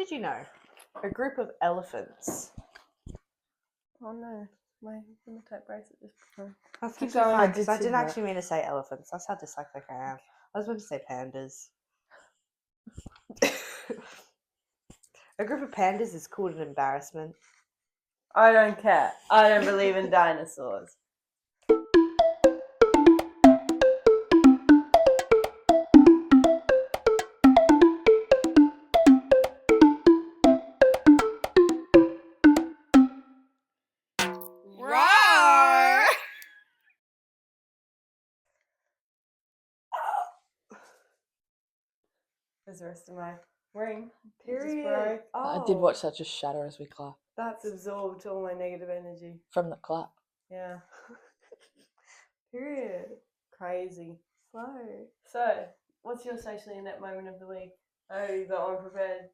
Did you know? A group of elephants. Oh no, my hematite bracelet just broke. That's Keep actually going. fine, I 'cause did I see didn't that. actually mean to say elephants. That's how dyslexic I am. I was going to say pandas. A group of pandas is called an embarrassment. I don't care. I don't believe in dinosaurs. Roar! There's the rest of my ring. Period. I did watch that just shatter as we clap. That's absorbed all my negative energy. From the clap. Yeah. Period. Crazy. Slow. So, what's your socially inept moment of the week? Oh, you got one prepared.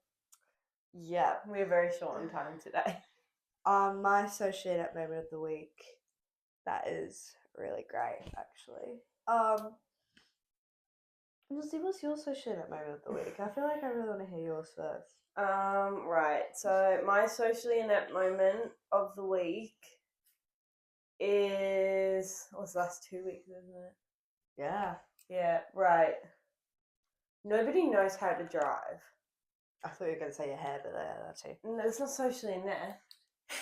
Yeah. We're very short on time today. My social inept moment of the week. That is really great, actually. Milzi, what's your social inept moment of the week? I feel like I really want to hear yours first. Right. So my socially inept moment of the week is what's the last 2 weeks, isn't it? Yeah. Yeah, right. Nobody knows how to drive. I thought you were going to say your hair, but yeah, that too. No, it's not socially inept.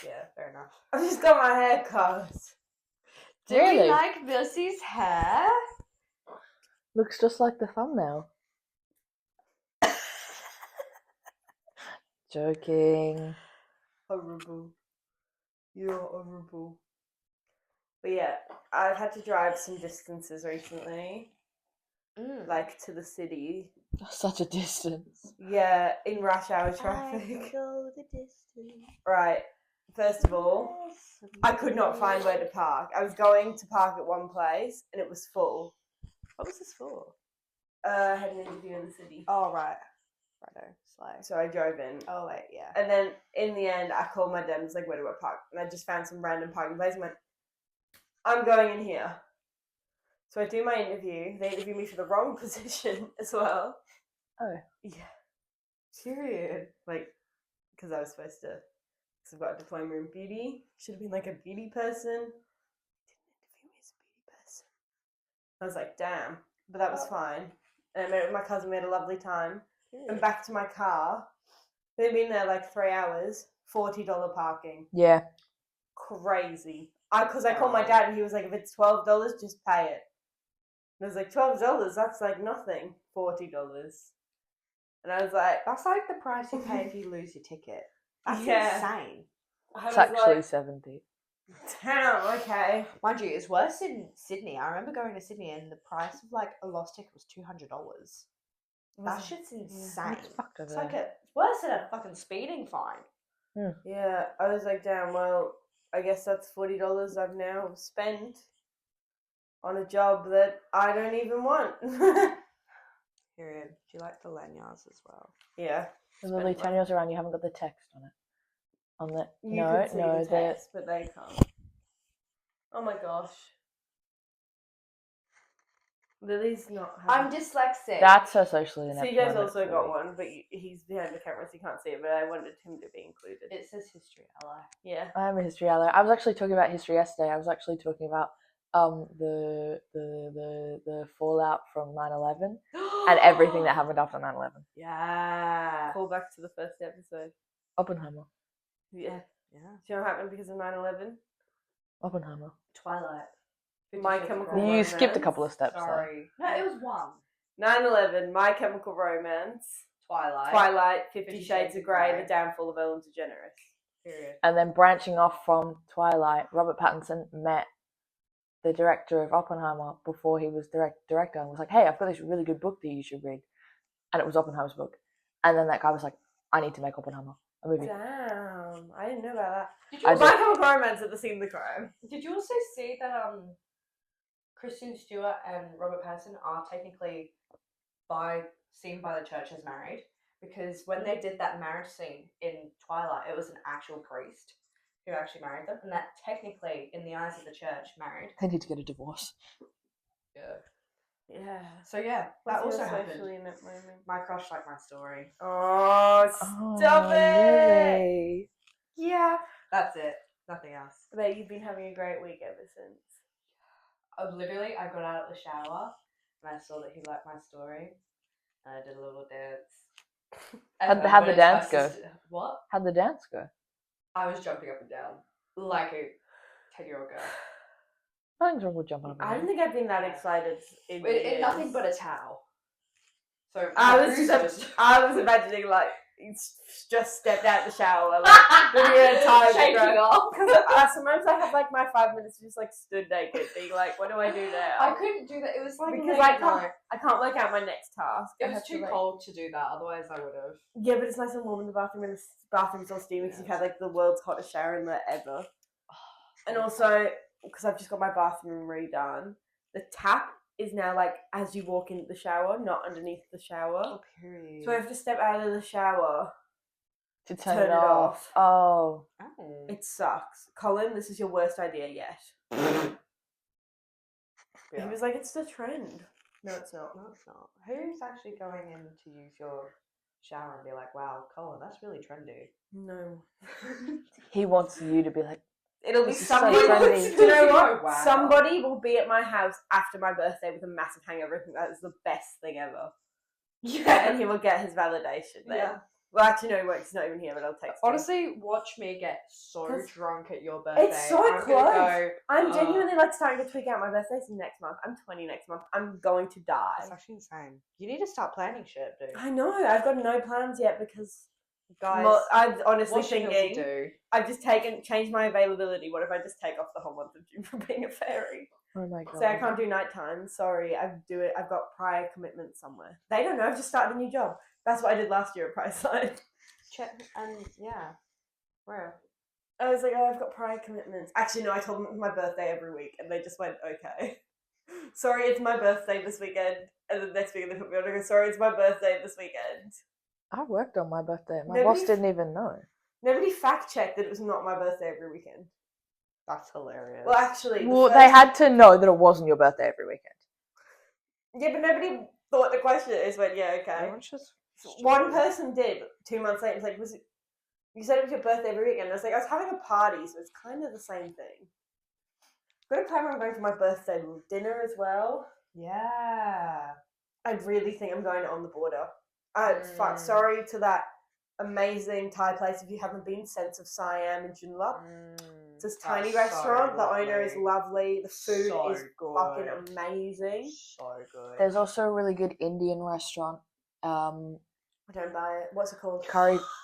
Yeah, fair enough. I've just got my hair cut. Do Really? you like Milzi's hair? Looks just like the thumbnail. Joking. Horrible. You're horrible. But yeah, I've had to drive some distances recently, like to the city. Such a distance. Yeah, in rush hour I traffic. go the distance. Right. First of all, I could not find where to park. I was going to park at one place and it was full. What was this for? I had an interview in the city. Oh, right. Righto. Slow. So I drove in. Oh, wait, yeah. And then in the end, I called my dad and was like, where do I park? And I just found some random parking place and went, I'm going in here. So I do my interview. They interview me for the wrong position as well. Oh. Yeah. Period. Like, because I was supposed to, because I've got a diploma in beauty. Should have been like a beauty person. Didn't interview me as a beauty person. I was like, damn. But that was fine. And I met with my cousin. We had a lovely time. Period. And back to my car. They've been there like 3 hours. $40 parking. Yeah. Crazy. Because I called my dad and he was like, if it's $12, just pay it. And I was like, $12? That's like nothing. $40. And I was like, That's like the price you pay if you lose your ticket. That's Yeah. insane. I It's was actually like, 70. damn, okay. Mind you, it's worse in Sydney. I remember going to Sydney and the price of like a lost ticket was $200. That shit's insane. It's fucked over It's like there. it's worse than a fucking speeding fine. Yeah, I was like, damn, well, I guess that's $40 I've now spent on a job that I don't even want. Period. Do you like the lanyards as well? Yeah. There's literally 10 years around, you haven't got the text on it. On the You no, can see no, the text, but they can't. Oh my gosh. Lily's not I'm having... dyslexic. that's her socially inept Ceejay's moment also of the got week. one, but he's behind the camera so you can't see it, but I wanted him to be included. It says history ally. Yeah. I'm a history ally. I was actually talking about history yesterday. I was actually talking about the fallout from 9/11 and everything that happened after 9/11. Yeah. Call back to the first episode. Oppenheimer. Yeah. Yeah. Do you know what happened because of 9/11? Oppenheimer. Twilight. My Chemical You Romance. skipped a couple of steps Sorry. No, it was one. 9/11, My Chemical Romance, Twilight, 50 Shades of Grey, The Downfall of Ellen DeGeneres. Period. there. And then branching off from Twilight, Robert Pattinson met the director of Oppenheimer before he was director and was like, hey, I've got this really good book that you should read. And it was Oppenheimer's book. And then that guy was like, I need to make Oppenheimer a movie. Damn, I didn't know about that. Did I you, My Chemical Romance at the scene of the crime. did you also see that Kristen Stewart and Robert Pattinson are technically seen by the church as married? Because when they did that marriage scene in Twilight, it was an actual priest who actually married them, and that technically, in the eyes of the church, married. They need to get a divorce. Yeah. Yeah. So yeah, that What's also your happened. socially inept moment? My crush liked my story. Oh, Oh, Stop it! Milzi. Yeah, that's it. Nothing else. But you've been having a great week ever since. I got out of the shower and I saw that he liked my story, and I did a little dance. How'd the dance go? What? How'd the dance go? I was jumping up and down like a 10-year-old girl. Nothing's wrong with jumping up and I down. don't think I've been that excited in In nothing but a towel. So I my was bruise just, I was imagining like it's just stepped out the shower, like really tired, shaking off. Because sometimes I have like my 5 minutes just like stood naked, being like, what do I do now? I couldn't do that. It was like because late I night. can't work out my next task. It I was have too to, like, cold to do that. Otherwise, I would have. Yeah, but it's nice and warm in the bathroom, and the bathroom's all steamy because you've had like the world's hottest shower in there ever. And also, because I've just got my bathroom redone, the tap is now like as you walk into the shower, not underneath the shower. Oh, period. So I have to step out of the shower To turn it off. Oh. Oh. It sucks. Colin, this is your worst idea yet. He was like, it's the trend. No, it's not. No, it's not. Who's actually going in to use your shower and be like, wow, Colin, that's really trendy? No. He wants you to be like, It'll be This is so somebody. trendy. Do you know what? Wow. Somebody will be at my house after my birthday with a massive hangover. I think that is the best thing ever. Yeah. And he will get his validation then. Yeah. Well, actually, no, he won't. He's not even here, but I'll text him. Honestly, watch me get so 'Cause drunk at your birthday. it's so I'm close. Gonna go, I'm genuinely like starting to tweak out. My birthday's next month. I'm 20 next month. I'm going to die. That's actually insane. You need to start planning shit, dude. I know. I've got no plans yet because Guys, I'm honestly what should Milzi thinking do? I've just changed my availability. What if I just take off the whole month of June for being a fairy? oh my god. So I can't do nighttime. Sorry, I've got prior commitments somewhere. They don't know. I've just started a new job. That's what I did last year at Priceline. Check and yeah, where? I was like, oh, I've got prior commitments. Actually, no, I told them it was my birthday every week, and they just went, okay. Sorry, it's my birthday this weekend. And then next weekend they put me on. I go, sorry, it's my birthday this weekend. I worked on my birthday. My Nobody- boss didn't even know. Nobody fact checked that it was not my birthday every weekend. That's hilarious. Well, actually, Well, they had to know that it wasn't your birthday every weekend. Yeah, but nobody thought the question is went, yeah, okay. Everyone's just One person did 2 months later. It's like, was it? You said it was your birthday every weekend. I was like, I was having a party, so it's kind of the same thing. I've got a plan where I'm going for my birthday dinner as well. Yeah. I really think I'm going to On the Border. Fuck, Mm. sorry to that amazing Thai place. If you haven't been, Sense of Siam in Joondalup. It's this tiny restaurant. The owner is lovely. The food So is good. fucking amazing. So good. There's also a really good Indian restaurant. I don't buy it. What's it called?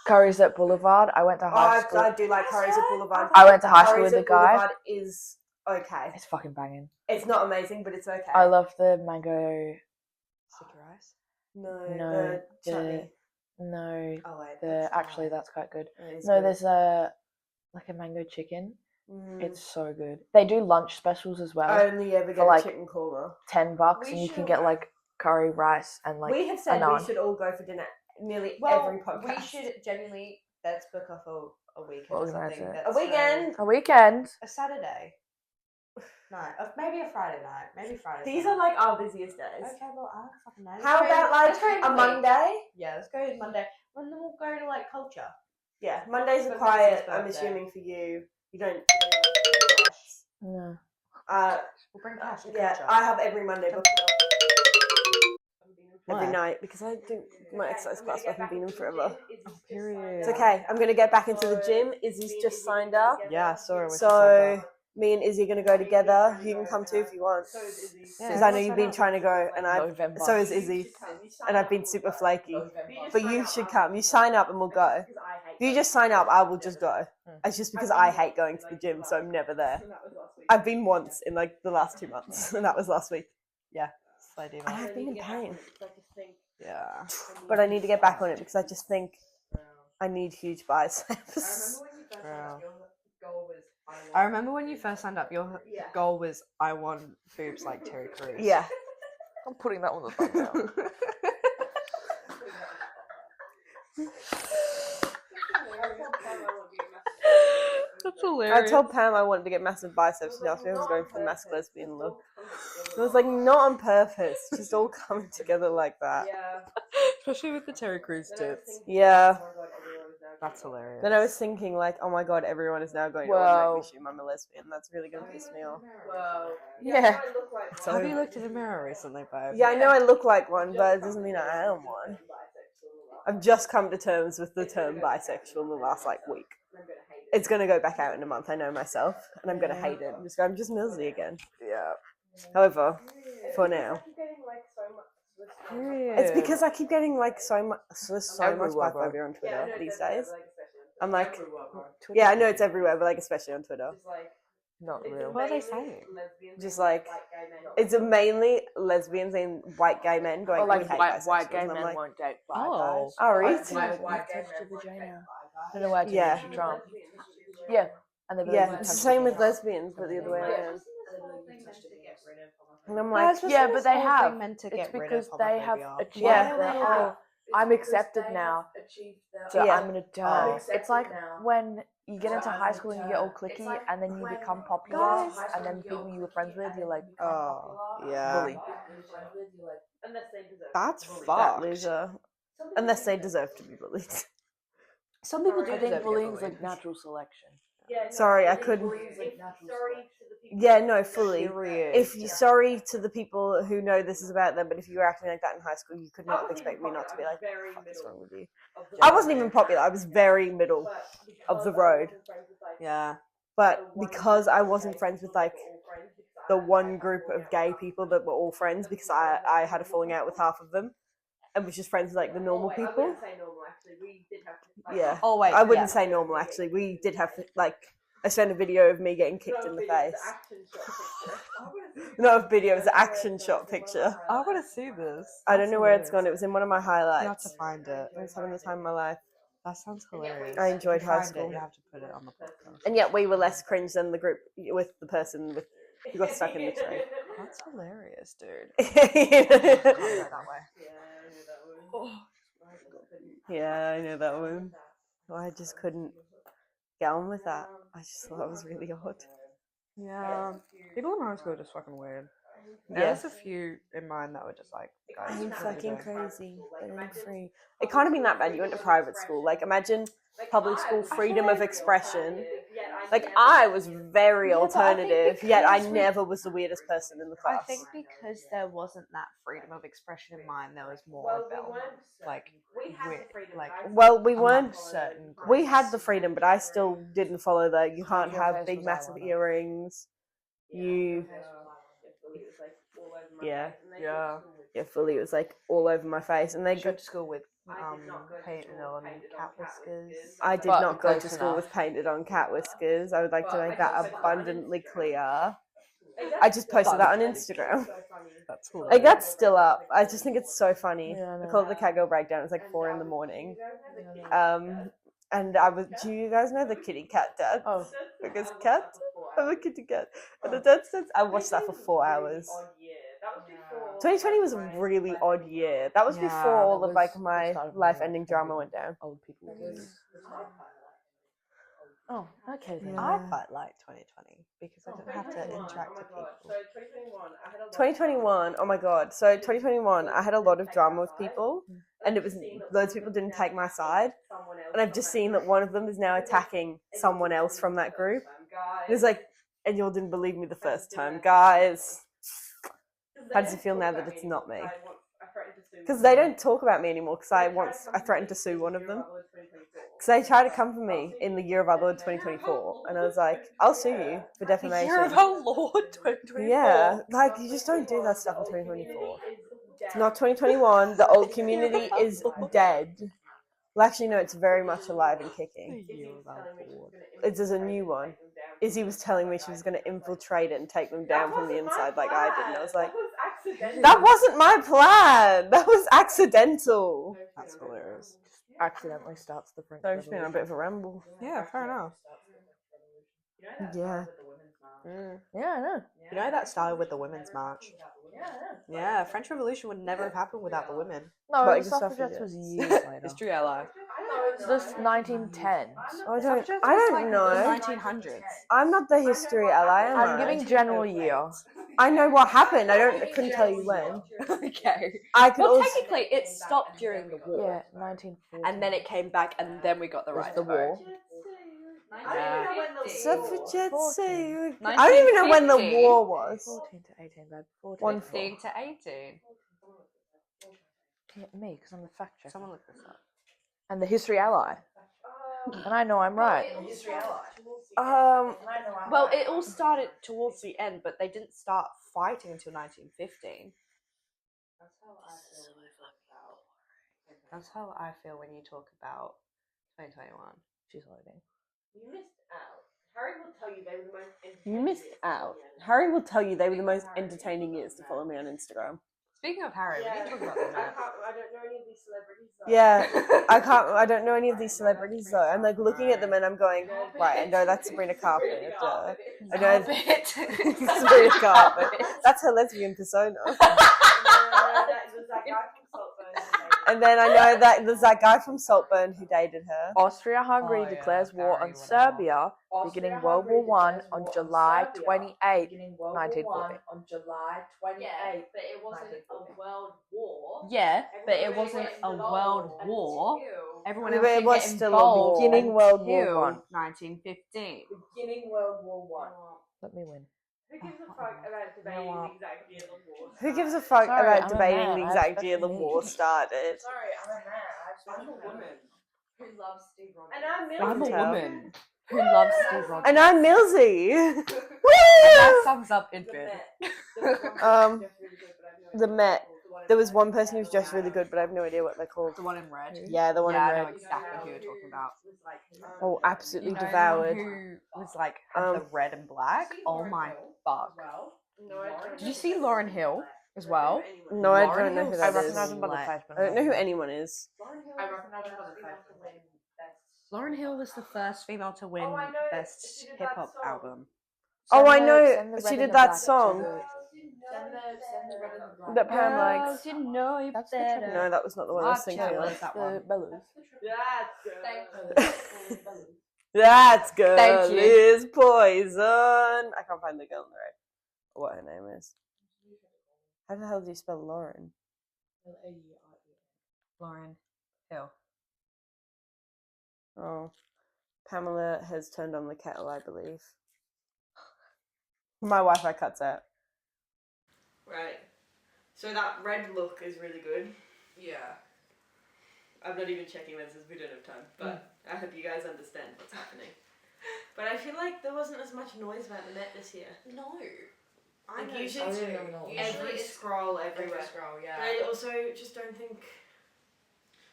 Curries at Boulevard. I went to high school. I do like Curries at Boulevard. I went to high school Curries with at the guy. Boulevard is okay. It's fucking banging. It's not amazing, but it's okay. I love the mango. Sticky rice. No, the chutney. No, Oh wait. actually that's quite good. It is No, good. there's like a mango chicken. Mm. It's so good. They do lunch specials as well. I only ever for, get like, a chicken korma. $10, We and you can should- get like curry rice and like We have said a we naan. should all go for dinner nearly Well, every podcast. we should genuinely let's book off a weekend. or Organise something. it. A weekend. A weekend. A Saturday. night. Maybe a Friday night. Maybe Friday. These night. are like our busiest days. Okay, well, I don't fucking know. How about let's go like in a the week. Monday? Yeah, let's go Monday. And then we'll go to like culture. Yeah, Mondays are But quiet. Mrs. I'm birthday. assuming for you. You don't. No. We'll bring cash to Yeah, culture. I have every Monday booked every Why? night because I do my exercise class. I haven't been in forever. Oh, period. It's okay. I'm gonna get back into the gym. Izzy's just signed up, Yeah, I saw her. when she so signed up. me and Izzy are gonna go together. You can come too if you want, because I know you've been trying to go, and November. so is Izzy, and I've been super flaky. But you should come. You sign up and we'll go. If you just sign up, I will just go. It's just because I hate going to the gym, so I'm never there. I've been once in like the last 2 months, and that was last week. Slidey And I've been in pain, Yeah. but I need to get back on it because I just think I need huge biceps. I remember when you first signed up, your goal was I want boobs like Terry Crews. Yeah. I'm putting that on the thumbnail. That's I hilarious. told Pam I wanted to get massive biceps. She asked me if I was going for the mask lesbian look. It was like not on purpose, just all coming together like that. Especially with the Terry Crews tits. Yeah. That's hilarious. Then I was thinking, like, oh my god, everyone is now going to Well- automatically assume I'm a lesbian. That's really going to piss me off. Well, Yeah. So, Have you looked in the mirror recently, babe? yeah, I know I look like one, but it doesn't mean I am one. I've just come to terms with the term bisexual in the last, like, week. It's going to go back out in a month, I know myself, and I'm going to hate it. I'm just Milzi again. Yeah. However, for now. Period. It's because I keep getting, like, so much Everywhere, bro. biphobia on Twitter these days. I'm like, yeah, I know it's everywhere, but, like, especially on Twitter. Not real. What are they saying? Just, like, it's mainly lesbians and white gay men going, Or like we hate white gay bisexuals. And I'm men like, won't date bi Oh. guys. oh, really? White gay men. I don't know why Yeah. teenage Trump. Yeah. And they Yeah, it's the same with lesbians, but the other way around. And I'm like, Yeah, but they have. Meant to It's get rid because of they have homophobia. achieved Yeah. the, I'm accepted now, so Yeah. I'm gonna die. It's like when you get into high school and you get all cliquey, and then you become popular, and then people you were friends with, you're like, Oh, yeah. bully. That's that fucked. loser. Unless they deserve to be bullied. Some people do I deserve think to get bullying's bullied. like natural selection. Sorry, I couldn't. Yeah, no, fully. Period. If you sorry to the people who know this is about them, but if you were acting like that in high school, you could not expect me not to be like, what the fuck is wrong with you? I wasn't even popular. I was very middle of the road. Yeah. But because I wasn't friends with like the one group of gay people that were all friends, because I had a falling out with half of them, and was just friends with like the normal people. Yeah. Oh, wait. I wouldn't say normal actually. We did have like I sent a video of me getting kicked in the face. Not a video, it was an action shot picture. I want to see this. I don't know where it's gone. It was in one of my You have highlights. to find it. I was having the time of my life. That sounds hilarious. I enjoyed If you high find school. It, you have to put it on the podcast. And yet we were less cringe than the group with the person with who got stuck in the tree. That's hilarious, dude. Yeah, I know that one. Well, I just couldn't get on with that. I just thought it was really odd. Yeah. People in high school are just fucking weird. Yeah. There's a few in mine that were just like, guys, I'm what are you fucking doing? crazy. They're not free. It can't have been that bad. You went to private school. Like, imagine public school freedom of expression. Like, I was very Yeah, but I think alternative, yet I because we- never was the weirdest person in the I class. think because there wasn't that freedom of expression in mine, there was more rebellion. Like, Well, we among weren't. certain We had the groups. freedom, but I still didn't follow the. You can't Your have face big, was massive eyeliner. earrings. You. Yeah. Yeah, fully. It was like all over my face, and I they. go to school with painted on cat whiskers. I did But not go to close school enough. with painted on cat whiskers. I would like to make that abundantly clear. I just posted that on Instagram. That's Like hilarious. that's still up. I just think it's so funny. Yeah, I I know. call it the cat girl breakdown. It was like 4 a.m. And I was. Do you guys know the kitty cat dance? Oh. Because cat. I'm a kitty cat. And the dance. I watched that for 4 hours. 2020 was a really odd year. That was Yeah, before all that of was like the my start of life-ending drama went down. Old people. Oh, okay then. I quite liked 2020 because I didn't have to interact with people. 2021, oh my god. So 2021, I had a lot of drama with people, and it was loads of people didn't take my side. And I've just seen that one of them is now attacking someone else from that group. It was like, and y'all didn't believe me the first time, guys. How does it feel now that it's not me? Because they don't talk about me anymore. Because I threatened to sue one of them. Because they tried to come for me in the year of our Lord 2024, and I was like, I'll sue you for defamation. Year of our Lord 2024. Yeah, like you just don't do that stuff in 2024. It's not 2021. The old community is dead. Well, actually, no, it's very much alive and kicking. The year of our Lord. There's a new one. Izzy was telling me she was going to infiltrate it and take them down from the inside like I did. And I was like, that wasn't my plan. That was accidental. That's hilarious. Accidentally starts the French Sorry, I've just been on a Revolution. bit of a ramble. Yeah, fair enough. Yeah. Yeah, I know. You know that started with the Women's March? Yeah, French Revolution would never have happened without the women. No, But the the suffragettes suffragettes. was years later. History ally. This 1910s. I don't know. 1900s. I'm not the history ally, am I'm I? giving general year. I know what happened. Couldn't tell you when. Okay. I could Well, also. technically, it stopped during the war. Yeah, 1940. And then it came back, and then we got the was right the to vote. war. Suffragettes say. I don't even know when the 1950. war was. 14 to 18, babe. 14. 15 to 18. Yeah, me, because I'm the fact checker. Someone look this up. And the history ally. And I know I'm right. Well, it all started towards the end, but they didn't start fighting until 1915. That's how I feel when you talk about 2021. She's loading. You missed out. Harry will tell you they were the most entertaining years to follow me on Instagram. Speaking of Harry, we can talk about the Met. I don't know any of these celebrities though. Yeah, I don't know any of these celebrities though. I'm like looking at them and I'm going, right, I know that's Sabrina Carpet. I know Sabrina Carpet. That's her lesbian persona. And then I know that there's that guy from Saltburn who dated her. Austria-Hungary declares war on Serbia, beginning World War One on July 28, 1940. On July 28th, but it wasn't a world war. Yeah, but it wasn't a world war. Everyone else But it didn't was get still a involved war. Beginning World War until One. 1915. Beginning World War One. Let me win. Who gives a fuck about debating what? the exact year the war? Who gives a fuck Sorry, about I'm a debating man. the I have exact year the special war needs. started? Sorry, I'm a man. I'm a woman who loves Steve Rogers. And I'm I'm a Milzi. woman who loves Steve Rogers. And I'm Milzi. That sums up in bed. The Met. There was one person who's dressed really good, but I have no idea what they're called. The one in red. Yeah, the one Yeah, in I know red. exactly who you're talking about. Oh, absolutely You know devoured. who was like had the red and black? Oh my fuck! Did you see Lauryn Hill as well? No, I Lauryn don't know who Hill's that I is. recognize him by the Like- face, but I don't know who anyone is. I recognize her by the face. Lauryn Hill was the first female to win Best Hip Hop Album. Oh, I Send know. the red She and did the that black to song. the- Send the red and the black. That Pam likes. You know you That's the better. trouble. No, that was not the one I was Watch thinking out. of. What is that the one? Bellows. That girl Thank you. is poison. I can't find the girl in the red. What her name is. How the hell do you spell Lauren? Lauryn Hill. Oh. Pamela has turned on the kettle, I believe. My Wi-Fi cuts out. Right. So that red look is really good. Yeah. I'm not even checking lenses, we don't have time. But I hope you guys understand what's happening. But I feel like there wasn't as much noise about the Met this year. No. Like I usually know. every Usually it's scroll everywhere. scroll, yeah. But I also just don't think...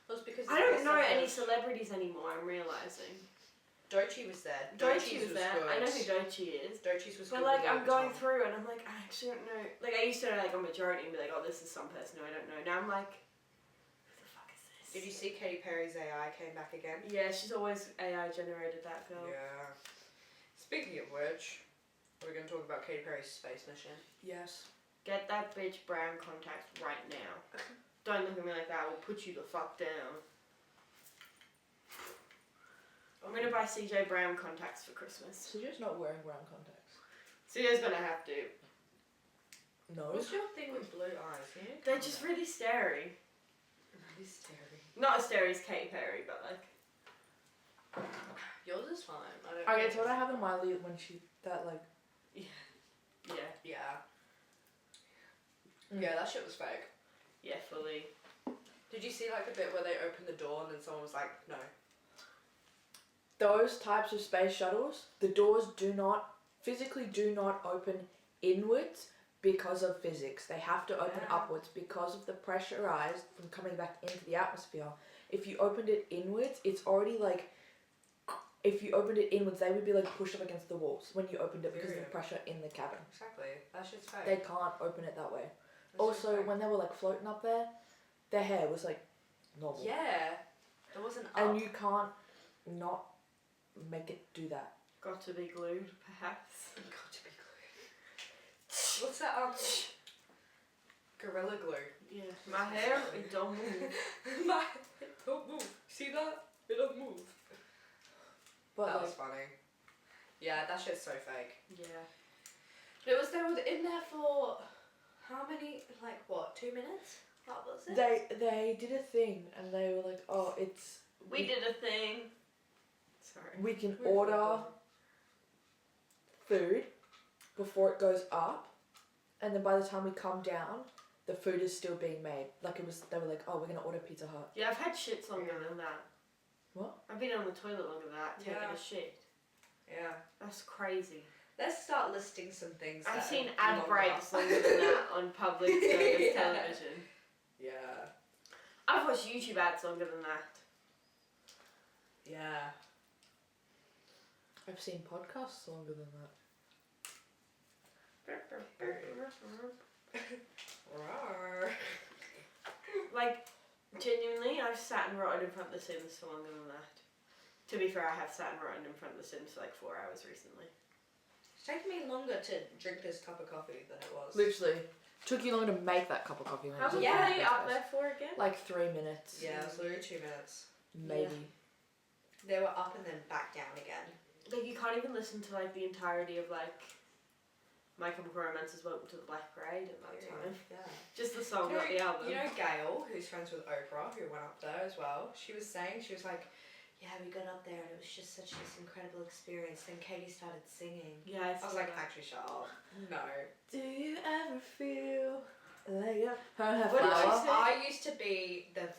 Well, it's because I don't know any celebrities anymore, I'm realising. Doechii was there. Doechii was there. I know who Doechii is. Doechii's was But good. like with I'm the going overtone. through and I'm like, I actually don't know. Like I used to know like a majority and be like, oh, this is some person who I don't know. Now I'm like, who the fuck is this? Did you see Katy Perry's AI came back again? Yeah, she's always AI generated that girl. Yeah. Speaking of which, we're going to talk about Katy Perry's space mission. Yes. Get that bitch brown contacts right now. Don't look at me like that. I will put you the fuck down. I'm gonna buy Ceejay brown contacts for Christmas. Ceejay's not wearing brown contacts. Ceejay's gonna have to. No. What's your thing with blue eyes? They're just really starey. Really scary. Not as starey as Katy Perry, but like. Yours is fine. I don't. Okay, so what I have in Miley when she that like Yeah. Yeah. Yeah, that shit was fake. Yeah, fully. Did you see like the bit where they opened the door and then someone was like, no? those types of space shuttles, the doors physically do not open inwards because of physics. They have to open upwards because of the pressurized from coming back into the atmosphere. If you opened it inwards, it's already like, if you opened it inwards, they would be like pushed up against the walls when you opened it because of the pressure in the cabin. Exactly. That shit's fake. They can't open it that way. Also, when they were like floating up there, their hair was like normal. Yeah. It wasn't up. And you can't not make it do that. Got to be glued, perhaps. Got to be glued. What's that? Gorilla glue. Yeah. My hair, it don't move. My it don't move. See that? It don't move. But That like, was funny. Yeah, that shit's so fake. Yeah. They were in there for how many? Like what? 2 minutes? What was it? They did a thing and they were like, oh, it's We did a thing. Sorry. we can We're order recording. food before it goes up, and then by the time we come down, the food is still being made. Like they were like, oh, we're gonna order Pizza Hut. Yeah, I've had shits longer than that. What? I've been on the toilet longer than that, taking Yeah. a shit. Yeah. That's crazy. Let's start listing some things. I've that seen are ad longer. breaks longer than that on public service Yeah. television. Yeah. I've watched YouTube ads longer than that. Yeah. I've seen podcasts longer than that. Rawr. Like, genuinely, I've sat and rotten in front of The Sims for longer than that. To be fair, I have sat and rotten in front of The Sims for like 4 hours recently. It's taken me longer to drink this cup of coffee than it was. Literally, took you longer to make that cup of coffee. How long Yeah. were they up there for again? Like 3 minutes. Yeah, it was literally 2 minutes. Maybe. They were up and then back down again. Like, you can't even listen to like the entirety of like My Chemical Romance's Welcome to the Black Parade at that time. Yeah. Just the song, not the album. You know Gail, who's friends with Oprah, who went up there as well? She was like, yeah, we got up there and it was just such this incredible experience. Then Katie started singing. Yeah, I was like, actually, shut up. No. Do you ever feel like her What did she flower? say? I used to be the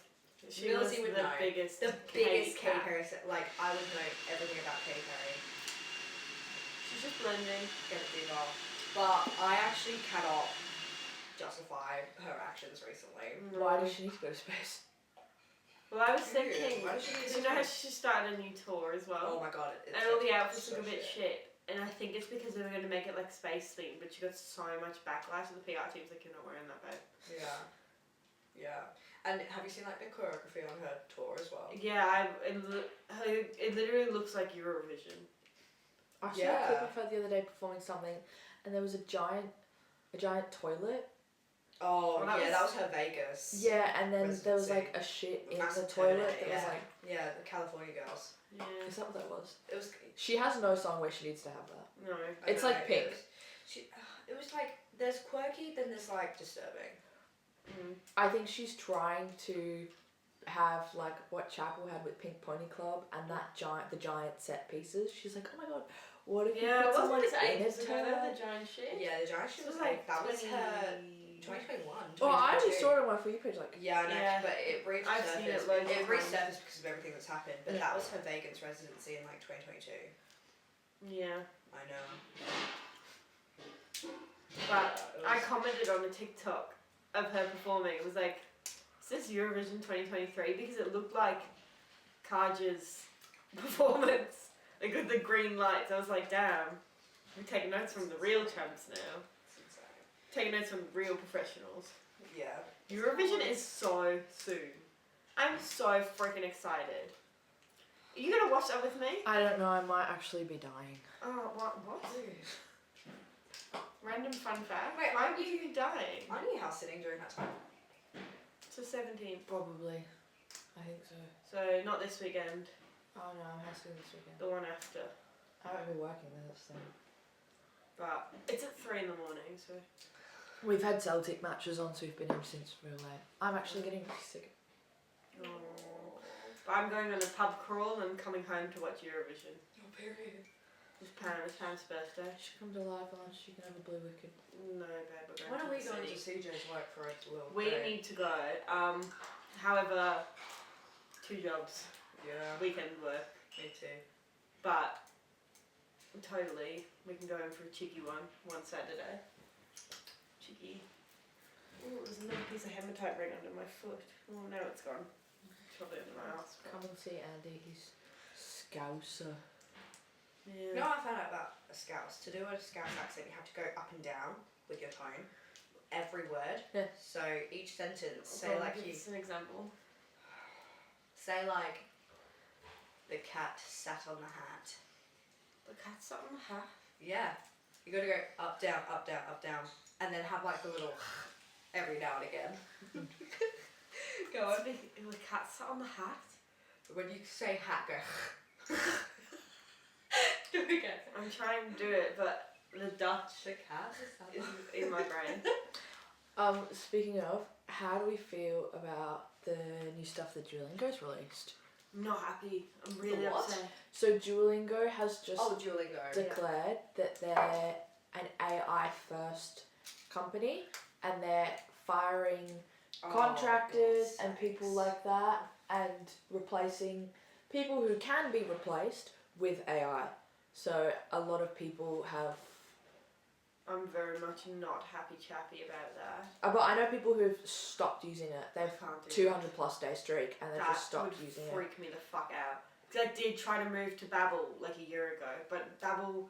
she was Milzi would the know. biggest biggest Katy cat. Perry. Like, I would know everything about Katy Perry. She's just blending. Get it big off. But I actually cannot justify her actions recently. Why does she need to go to space? Well, I was Dude, thinking, why does she need you to know how do- she started a new tour as well? Oh my god. It's And all the so outfits look a bit shit. And I think it's because they were going to make it like space themed, but she got so much backlash and the PR team's like, you're not wearing that, babe. Yeah. Yeah. And have you seen like the choreography on her tour as well? Yeah, it literally looks like Eurovision. I saw a clip of her the other day performing something, and there was a giant toilet. Oh, Well, that was her Vegas. Yeah, and then there was Residency. like a shit in Massive the toilet toilet, that was like. Yeah, the California girls. Yeah. Is that what that was? It was. She has no song where she needs to have that. No. I It's know, like Pink. It was like there's quirky, then there's like disturbing. I think she's trying to have like what Chapel had with Pink Pony Club and the giant set pieces. She's like, oh my god, what if you Yeah, put someone wasn't it in ages it? ago though, the giant shit? Yeah, the giant shit This was like that 20... was her 2021. Oh, I only 2022. saw it on my For You page. Like, Yeah, I know, Yeah. but it I've seen it resurfaced. loads of It times. resurfaced because of everything that's happened. But that was her Vegas residency in like 2022. Yeah. I know. But It I was- commented on a TikTok of her performing. It was like, is this Eurovision 2023? Because it looked like Kaja's performance. Like with the green lights. I was like, damn. We're taking notes from the real champs now. It's insane. Taking notes from real professionals. Yeah. Eurovision is so soon. I'm so freaking excited. Are you gonna watch that with me? I don't know. I might actually be dying. Oh, what? Random fun fact. Wait, why aren't would you be dying? Aren't you house sitting during that time? To 17th. Probably. I think so. So not this weekend. Oh no, I'm hosting this weekend. The one after. I won't be working there. That's the thing. But it's at 3 in the morning, so. We've had Celtic matches on, so we've been in since real late. I'm actually getting pretty sick. But I'm going on a pub crawl and coming home to watch Eurovision. Oh, period. It's Pam's birthday. She come to live lunch. You can have a blue wicked. No, babe, we're going When to are we the going to city. CJ's work for a little We break? need to go. However, 2 jobs. Yeah. Weekend work. Me too. But totally, we can go in for a cheeky one Saturday. Cheeky. Ooh, there's another piece of hematite ring under my foot. Oh no, it's gone. It's probably under my ass. Come and see Andy. He's Scouser. Yeah. You know what I found out about a Scouse? To do a Scouse accent, you have to go up and down with your tone. Every word. Yeah. So each sentence, say Go on, like give you us an example. say like the cat sat on the hat. The cat sat on the hat. Yeah. You gotta go up, down, up, down, up, down. And then have like the little every now and again. Go on. The cat sat on the hat. When you say hat, go. Do it again. I'm trying to do it, but The Dutch The cat is in my brain. Speaking of, how do we feel about the new stuff that Duolingo's released? I'm not happy. I'm really what? upset. So Duolingo has just Duolingo. declared that they're an AI first company and they're firing contractors and people like that and replacing people who can be replaced with AI. So a lot of people have. I'm very much not happy chappy about that. But I know people who've stopped using it. They've Can't do 200 plus day streak and they've that just stopped would using it. freak me the fuck out. Because I did try to move to Babbel like a year ago, but Babbel,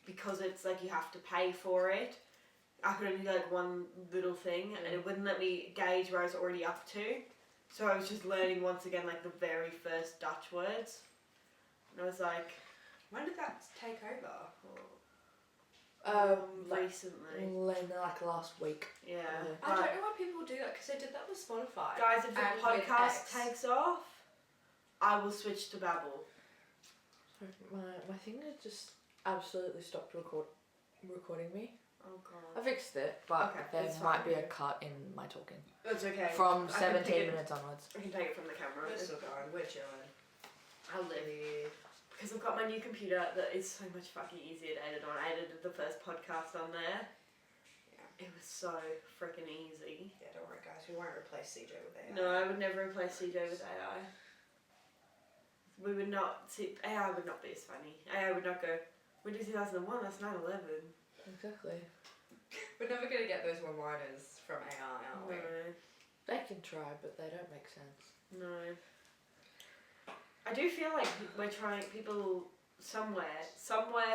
because it's like you have to pay for it, I could only do like one little thing and it wouldn't let me gauge where I was already up to. So I was just learning once again like the very first Dutch words. And I was like, When did that take over? recently. Like last week. Yeah. I don't know why people do that because they did that with Spotify. Guys, if the And with podcast X. takes off, I will switch to Babbel. Sorry, my thing had just absolutely stopped recording me. Oh I god. fixed it, but Okay, there it's might fine. be a cut in my talking. That's okay. From I can 17 take it- minutes onwards. I can take it from the camera. We're still going. We're chilling. I'll live. Because I've got my new computer that is so much fucking easier to edit on. I edited the first podcast on there. Yeah. It was so freaking easy. Yeah, don't worry, guys. We won't replace Ceejay with AI. No, I would never replace Ceejay with AI. We would not see. AI would not be as funny. AI would not go. We did 2001. That's 9/11. Exactly. We're never gonna get those one-liners from AI, are we? They can try, but they don't make sense. No. I do feel like we're trying. People someone,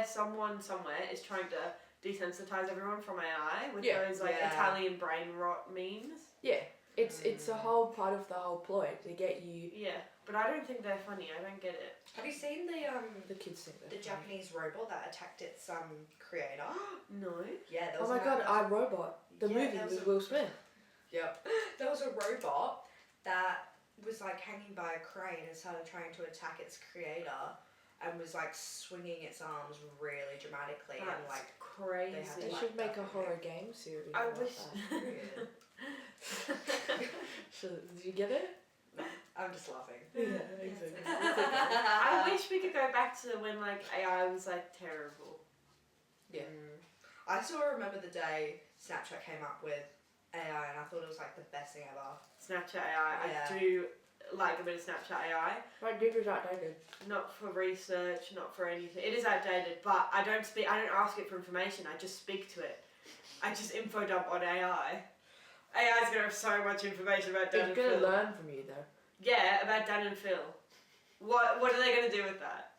somewhere is trying to desensitize everyone from AI with Yeah. those like Yeah. Italian brain rot memes. Yeah, it's a whole part of the whole ploy to get you. Yeah, but I don't think they're funny. I don't get it. Have you seen The kids think the they're funny. Japanese robot that attacked its creator? No. Yeah, there Oh was my a- god, I Robot, the Yeah, movie there was with a- Will Smith. Yep. There was a robot that was like hanging by a crane and started trying to attack its creator and was like swinging its arms really dramatically and That's like crazy. had They to, should like, make a that horror movie. game series. I about wish. that. So, did you get it? I'm just laughing. Yeah, exactly. I wish we could go back to when like AI was like terrible. Yeah. I still remember the day Snapchat came up with AI and I thought it was like the best thing ever. Snapchat AI. Yeah. I do like a bit of Snapchat AI. Right, dude was outdated. Not for research, not for anything. It is outdated, but I don't ask it for information. I just speak to it. I just info dump on AI. AI is gonna have so much information about Dan It's and gonna Phil. learn from you though. Yeah, about Dan and Phil. What are they gonna do with that?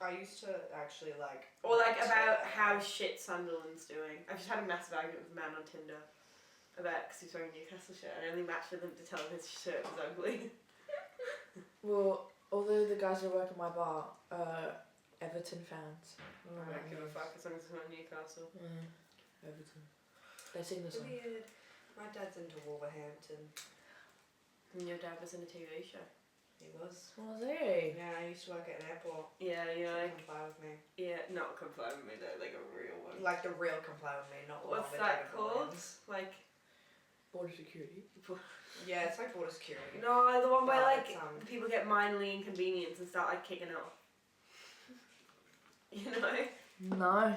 I used to actually like. Or like watch about AI. how shit Sunderland's doing. I've just had a massive argument with a man on Tinder about because he's wearing a Newcastle shirt. I only matched with him to tell him his shirt was ugly. Well, although the guys who work at my bar are Everton fans. I don't give a fuck as long as it's not Newcastle. Everton. They sing the song. Weird. My dad's into Wolverhampton. And your dad was in a TV show. He was. Was he? Yeah, I used to work at an airport. Yeah, you know, Come fly with me. yeah, not comply with me though, like a real one. Like the real come fly with me, not the What's one with that David called? Williams. Like, Border security. Yeah, it's like border security. no, the one where But like it's, people get mindly inconvenienced and start like kicking off. You know? No.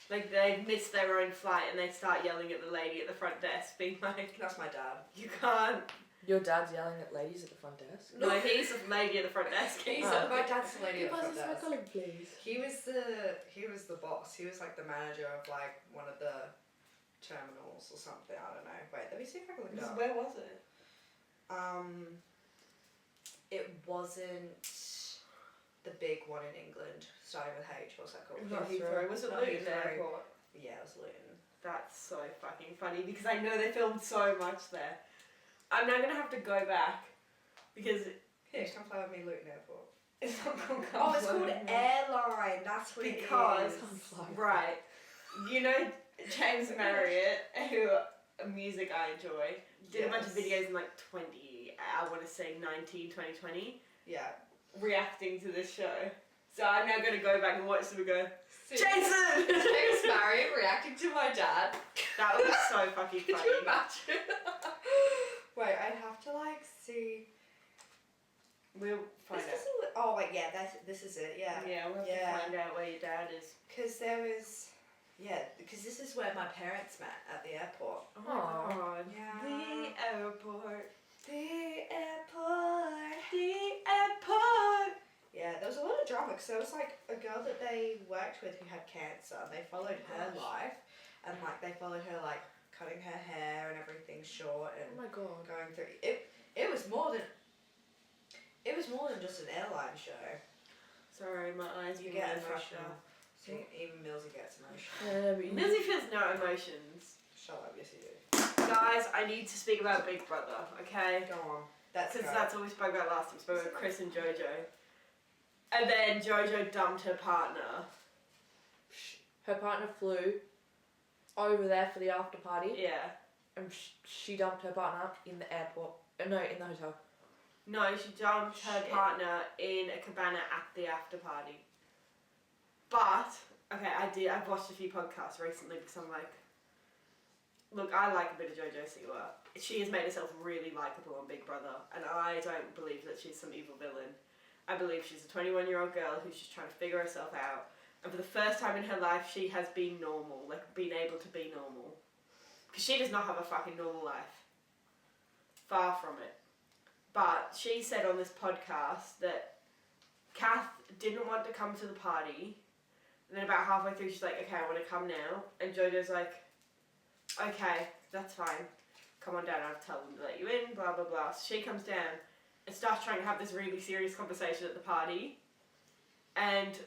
Like they miss their own flight and they start yelling at the lady at the front desk, being like, That's my dad. "You can't." Your dad's yelling at ladies at the front desk. No, he's the lady at the front desk. My dad's the lady at the front my desk. colleague, please. He was the boss. He was like the manager of like one of the terminals or something. I don't know. Wait, let me see if I can look it up. Where was it? It wasn't the big one in England, starting with H. What's that called? Not Heathrow. Was it Not Luton Heathrow. Airport? Yeah, it was Luton. That's so fucking funny because I know they filmed so much there. I'm now gonna have to go back because Here, come fly with me, Luton Airport. it's not called. Oh, it's called Airline. That's what Because it is. right, you know James Marriott, who a music I enjoy, did a bunch of Yes. videos in like 20, I want to say 2020, Yeah. reacting to this show. So I'm now going to go back and watch them and go, Jason! James Marion reacting to my dad. That was so fucking funny. Could you imagine? Wait, I'd have to like see. We'll find out. Oh wait, yeah, this is it. Yeah. Yeah, we'll have to find out where your dad is. Because there was, because this is where my parents met at the airport. Oh my god. Yeah. The airport. The airport. The airport. Yeah, there was a lot of drama because there was like a girl that they worked with who had cancer. And they followed her life, and like they followed her like cutting her hair and everything short and Oh my god. going through it. It was more than just an airline show. Sorry, my eyes You get get emotional. emotional. So even Milzi gets emotional. Yeah, but you Milzi feels no emotions. Shut up, yes you do. Guys, I need to speak about Big Brother, okay? Go on. That's Because that's what we spoke about last time. We spoke about Chris and Jojo. And then Jojo dumped her partner. her partner flew over there for the after party, Yeah. and she dumped her partner in the airport. No, in the hotel. No, she dumped her Shit. partner in a cabana at the after party. But, okay, I've watched a few podcasts recently because I'm like, look, I like a bit of Jojo Siwa. She has made herself really likeable on Big Brother, and I don't believe that she's some evil villain. I believe she's a 21-year-old girl who's just trying to figure herself out. And for the first time in her life, she has been normal, like been able to be normal. Because she does not have a fucking normal life. Far from it. But she said on this podcast that Kath didn't want to come to the party. And then about halfway through, she's like, okay, I want to come now. And Jojo's like, okay, that's fine. Come on down, I'll tell them to let you in, blah, blah, blah. So she comes down and starts trying to have this really serious conversation at the party. And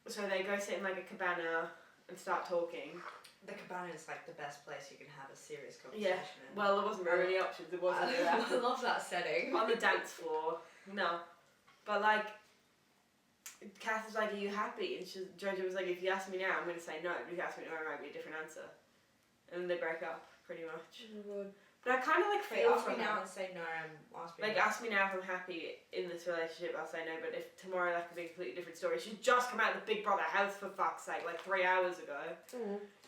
so they go sit in like a cabana and start talking. The cabana is like the best place you can have a serious conversation in. Well, there wasn't very many options. It wasn't I love that setting. on the dance floor. No. But like, Kath was like, are you happy? And Jojo was like, if you ask me now, I'm going to say no. But if you ask me now, it might be a different answer. And then they break up, pretty much. Oh my god. But I kind of like Wait, feel ask for me now her. and say no, and ask me Like, now. ask me now if I'm happy in this relationship, I'll say no. But if tomorrow that could be a completely different story. She's just come out of the Big Brother house, for fuck's sake, like 3 hours ago.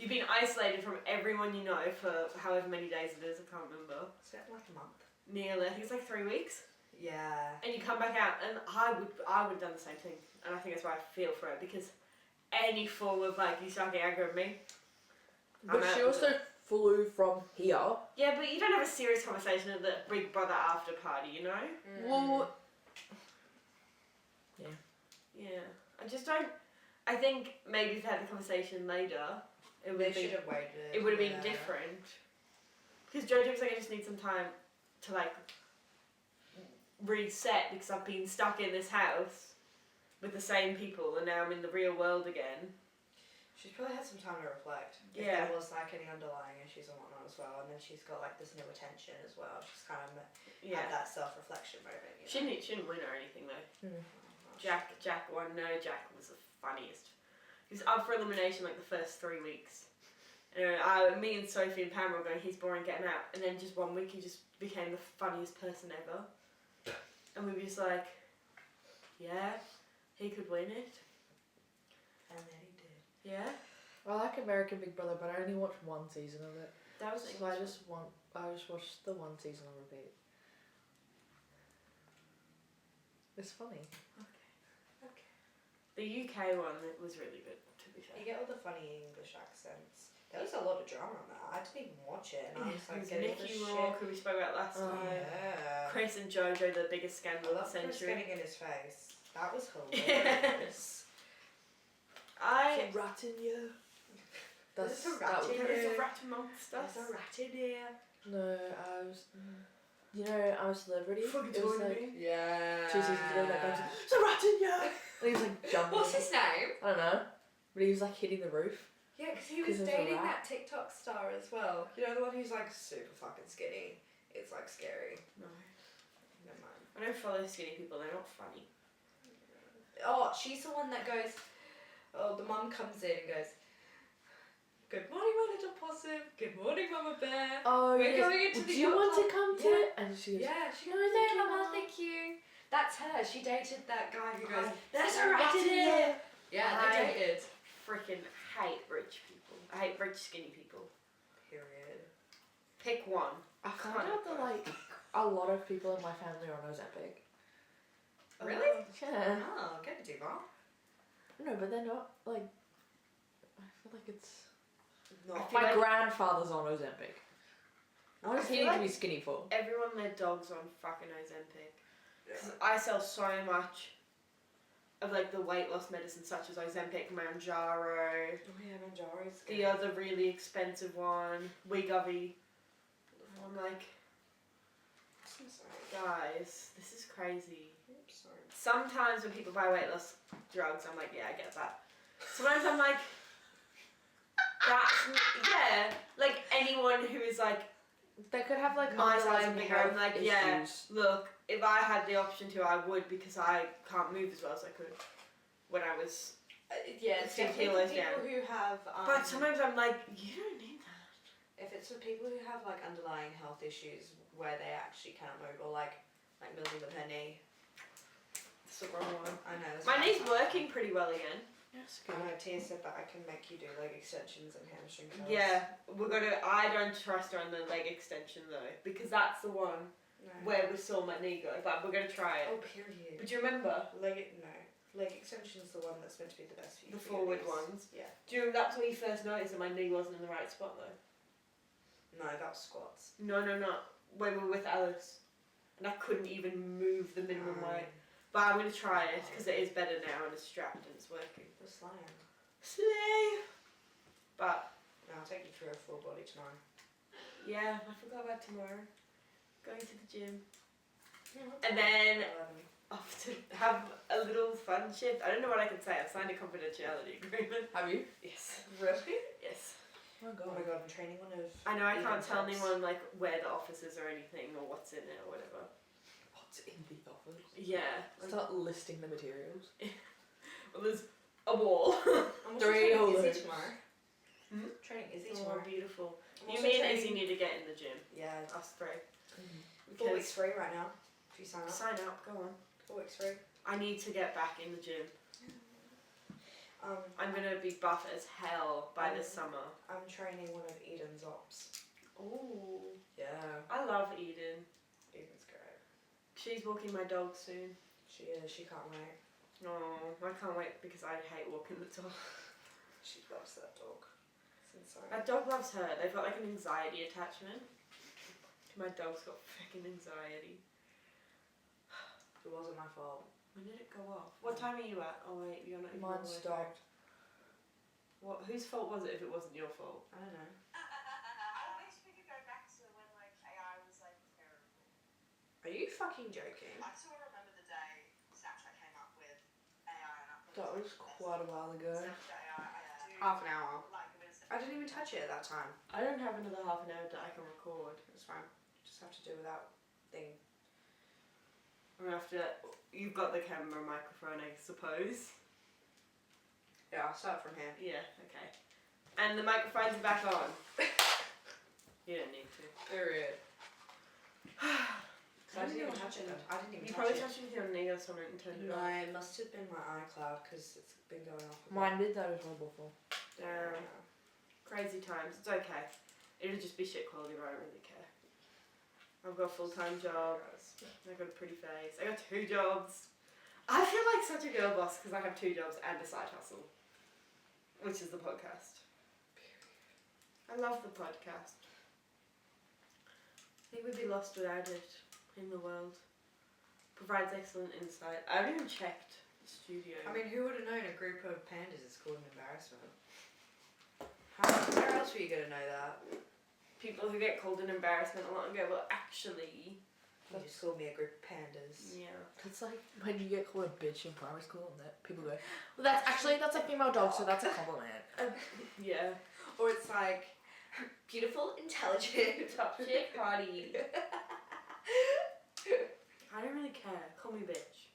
You've been isolated from everyone you know for however many days it is, I can't remember. It's been like a month. Nearly, I think it's like 3 weeks. Yeah. And you come back out, and I would have done the same thing. And I think that's why I feel for her, because any form of like, you start getting angry at me. But I'm she out. also flew from here. Yeah, but you don't have a serious conversation at the Big Brother after party, you know? Well, Yeah. I just don't. I think maybe if they had the conversation later, it would They have been, should have waited. it would have been different. Because Jojo was like, I just need some time to like reset because I've been stuck in this house with the same people and now I'm in the real world again. She's probably had some time to reflect. If Yeah. there was like any underlying issues and whatnot as well, and then she's got like this new attention as well. She's kind of Yeah. had that self-reflection moment. You know? She didn't win or anything though. Oh, Jack won. No, Jack was the funniest. He was up for elimination like the first 3 weeks. And me and Sophie and Pam were going, he's boring, get him out. And then just 1 week he just became the funniest person ever. And we were just like, yeah, he could win it. And then he did. Yeah. I like American Big Brother, but I only watched one season of it. That was So I just watched the one season on repeat. It's funny. The UK one was really good, to be fair. You get all the funny English accents. There was a lot of drama on that. I didn't even watch it, and I was It like was getting all Nicky this Rourke, shit. who we spoke about last Oh, time. Yeah. Chris and Jojo, the biggest I scandal of love the Chris century. getting in his face. That was hilarious. Rat in you. There's a rat in There is here. a rat amongst us. There's a rat in here. No, I was. You know, I'm a Celebrity. Fucking It was told like me. Yeah. 2 seasons ago. That guy was like, "It's a rat in you!" And he was like jumping. What's his name? I don't know, but he was like hitting the roof. Yeah, because he 'Cause was there's a dating rat. that TikTok star as well. You know, the one who's like super fucking skinny. It's like scary. No. Never mind. I don't follow skinny people, they're not funny. Oh, she's the one that goes. Oh, the mum comes in and goes. Good morning, my little possum. Good morning, Mama Bear. Oh, We're yes. going into Would the you yacht want to club. come to Yeah. it? And she goes, Yeah, she No, goes, thank no, you, Mama, Mum." thank you. That's her. She dated that guy who goes, Oh, there's a rat in here. fucking hate rich people. I hate rich skinny people. Period. Pick one. I found out that like a lot of people in my family are on Ozempic. Really? Yeah. Oh, get a diva. No, but they're not like. I feel like it's. Not. My grandfather's on Ozempic. What does he need to be skinny for? Everyone and their dog's on fucking Ozempic. Because I sell so much of like the weight loss medicine such as Ozempic, Manjaro. Oh yeah, Manjaro's good. The other really expensive one, Wegovy. I'm like, I'm sorry. guys, this is crazy. I'm sorry. Sometimes when people buy weight loss drugs, I'm like, yeah, I get that. Sometimes I'm like, like anyone who is like They could have like my size underlying and bigger, health I'm like, issues. yeah, look, if I had the option to, I would, because I can't move as well as I could when I was. Yeah, it's 10 definitely kilos for people down. who have. But sometimes I'm like, you don't need that. If it's for people who have like underlying health issues where they actually can't move, or like Milzi with her knee. It's the wrong one. I know. That's My what knee's I thought. working pretty well again. Yes, I know. Tia said that I can make you do leg extensions and hamstring curls. Yeah, I don't trust her on the leg extension though, because that's the one No. where we saw my knee go. But we're gonna try it. Oh, period. But do you remember Leg extension's the one that's meant to be the best for you. the for your forward knees. ones? Yeah. Do you remember that's when you first noticed that my knee wasn't in the right spot though? No, that was squats. No. When we were with Alice, and I couldn't even move the minimum weight. But I'm gonna try it because it is better now and it's strapped and it's working. The slam. Slay. But No, I'll take you through a full body tomorrow. yeah, I forgot about tomorrow. Going to the gym. And then off to have a little fun shift. I don't know what I can say. I've signed a confidentiality agreement. Have you? Yes. Really? Yes. Oh Oh my god, I'm training one of. I know I can't Eden's tell ops. anyone like where the office is or anything or what's in it or whatever. What's in the office? Yeah. Start listing the materials. Well, there's a wall. I'm also 3 training holders. Izzy tomorrow. Hmm? Training Izzy Oh, tomorrow. beautiful. I'm You, also me and training- Izzy need to get in the gym. Yeah. Us three. 4 weeks free right now. If you sign up. Sign up, go on. 4 weeks free. I need to get back in the gym. Um, I'm gonna be buff as hell by this summer. I'm training one of Eden's ops. Ooh. Yeah. I love Eden. Eden's great. She's walking my dog soon. She is. She can't wait. No, I can't wait because I hate walking the dog. She loves that dog. It's insane. That dog loves her. They've got like an anxiety attachment. My dog's got freaking anxiety. It wasn't my fault. When did it go off? What time are you at? Oh wait, you're not even Mine all the way stopped. through. What? Whose fault was it if it wasn't your fault? I don't know. I wish we could go back to when like AI was like terrible. Are you fucking joking? I still remember the day Snapchat came up with AI and I thought That it was quite a while ago. Snapchat AI. I do Half an hour. like a bit of I didn't even touch it at that time. I don't have another half an hour that I can record. It's fine. Just have to do without thing. I'm gonna have to. You've got the camera and microphone, I suppose. Yeah, I'll start from here. Yeah. Okay. And the microphones are back on. You don't need to. Period. I didn't even touch it. I didn't even You touch probably it. touched it with your knee or something and turned it No, off. it must have been my iCloud because it's been going off. a bit. Mine did that as well before. Damn. Crazy times. It's okay. It'll just be shit quality, but I don't really care. I've got a full-time job. I've got a pretty face. I got 2 jobs. I feel like such a girl boss because I have 2 jobs and a side hustle, which is the podcast. I love the podcast. I think we'd be lost without it in the world. Provides excellent insight. I haven't even checked the studio. I mean, who would have known a group of pandas is called an embarrassment? Where else were you going to know that? people who get called an embarrassment a lot and go, well, actually, You just called me a group of pandas. yeah. It's like when you get called a bitch in primary school and that people go, well, that's a female dog, so that's a compliment. Yeah. Or it's like, beautiful, intelligent. Top chick, hottie. I don't really care. Call me bitch.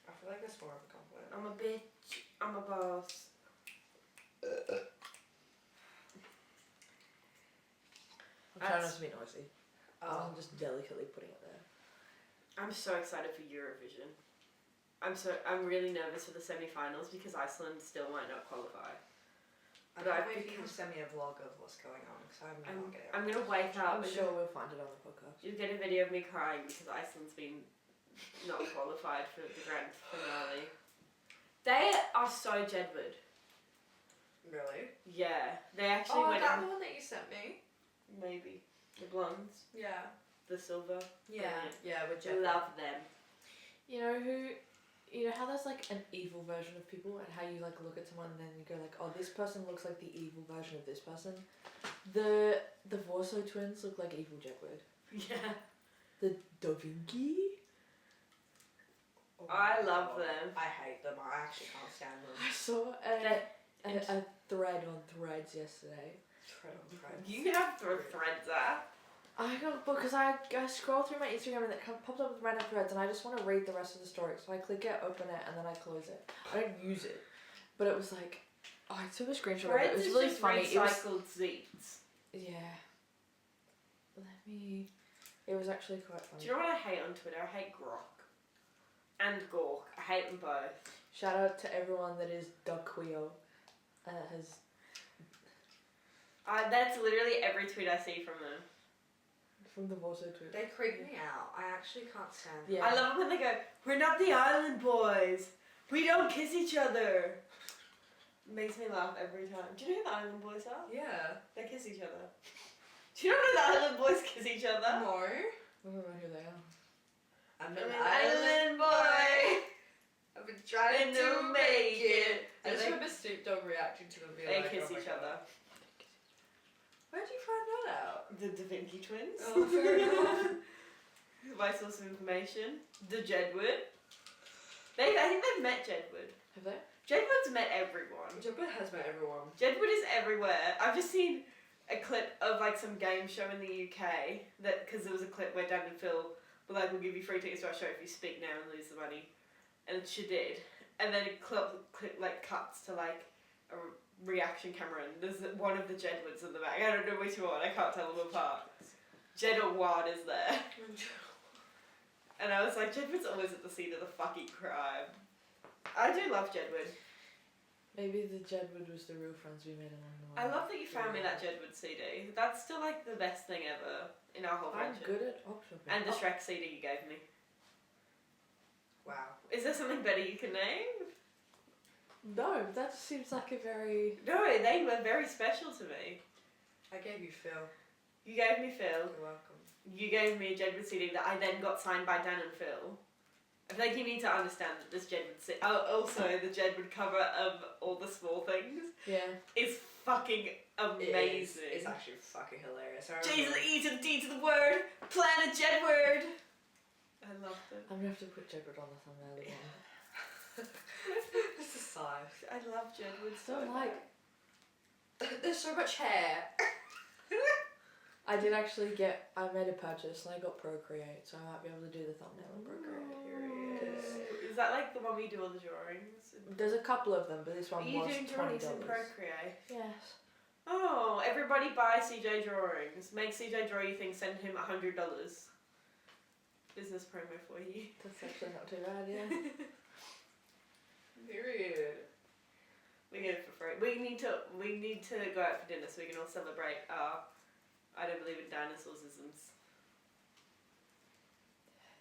I feel like that's more of a compliment. I'm a bitch. I'm a boss. I'm trying not That's- to be noisy. Oh. I'm just delicately putting it there. I'm so excited for Eurovision. I'm really nervous for the semi-finals because Iceland still might not qualify. I But can't I've wait for you to become- send me a vlog of what's going on because I'm not getting. I'm gonna wake up. I'm and sure we'll find it on the podcast. You'll get a video of me crying because Iceland's been not qualified for the grand finale. They are so Jedward. Really? Yeah, they actually Oh, went. that one that you sent me. Maybe the blondes, Yeah. the silver. Yeah. Brilliant. Yeah, with Jeff. Love them. You know who? You know how there's like an evil version of people, and how you like look at someone and then you go like, oh, this person looks like the evil version of this person. The Vorso twins look like evil Jedward. Yeah, The Da Vinci. Oh I my love God. them. I hate them. I actually can't stand them. I saw a thread on Threads yesterday. Tread on threads. You have threads up. I got because I scroll through my Instagram and it pops up with random threads, and I just want to read the rest of the story. So I click it, open it, and then I close it. I don't use it, but it was like, oh, I took a screenshot of it. It was is really just funny. It was recycled seats. yeah. Let me. It was actually quite Do funny. you know what I hate on Twitter? I hate Grok and Gork. I hate them both. Shout out to everyone that is Duckwheel. Has That's literally every tweet I see from them. from the Vorso tweet. They creep me out. I actually can't stand them. Yeah. I love it when they go, "We're not the Island Boys. We don't kiss each other." Makes me laugh every time. Do you know who the Island Boys are? Yeah. They kiss each other. Do you know the Island Boys kiss each other? No. I don't know who they are. I'm I'm an an island boy. I've been trying to make it. I And just they- remember Snoop Dogg reacting to them being They like, kiss oh my each God. other. Where'd you find that out? The Da Vinci twins. Oh, fair enough. My source of information. The Jedward. I think they've met Jedward. Have they? Jedward's met everyone. Jedward has met everyone. Jedward is everywhere. I've just seen a clip of like some game show in the UK that because there was a clip where Dan and Phil were like, "We'll give you free tickets to our show if you speak now and lose the money," and she did. And then it clip like cuts to like a reaction camera, and there's one of the Jedwards in the back. I don't know which one. I can't tell them apart. Jedward is there, and I was like, Jedward's always at the scene of the fucking crime. I do love Jedward. Maybe the Jedward was the real friends we made along the way. I love that you found me that Jedward CD. That's still like the best thing ever in our whole I'm friendship. good at op shopping. And the Shrek CD you gave me. Wow. Is there something better you can name? No, that just seems like a very. No, they were very special to me. I gave you Phil. You gave me Phil. You're welcome. You gave me a Jedward CD that I then got signed by Dan and Phil. I feel like you need to understand that this Jedward CD. Oh, also the Jedward cover of All the Small Things Yeah. is fucking amazing. It's actually fucking hilarious. I J to remember- the E to the D to the word, Planet Jedward. I loved it. I'm gonna have to put Jedward on the thumbnail again. It's a sigh. I love Jedward so So like, There's so much hair. I did actually I made a purchase and I got Procreate, so I might be able to do the thumbnail on Procreate. Is that like the one where you do all the drawings? There's a couple of them, but this Are one you was doing $20. drawings in Procreate? Yes. Oh, everybody buy Ceejay drawings. Make Ceejay draw you things, send him $100. Business promo for you. That's actually not too bad, yeah. Period. We get it for free. We need to go out for dinner so we can all celebrate our I don't believe in dinosaurs isms.